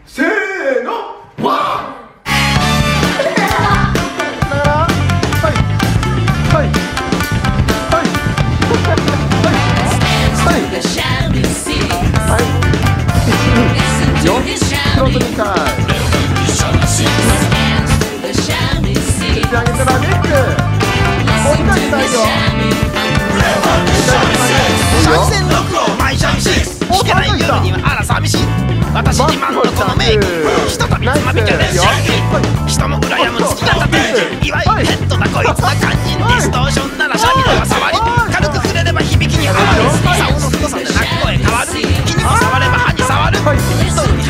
せーのわーフロント2回上げたらネックもう2回で大丈夫三戦六を毎シャンシー弾けない夜にはあら寂しい私自慢のこのメイクひとたびつまみきゃ練習人も羨む月が立ていわゆるヘッドなこいつな肝心ディストーションならシャギでは触り軽く触れれば響きにはまる竿の太さで鳴き声変わる木にも触れば歯に触る太るに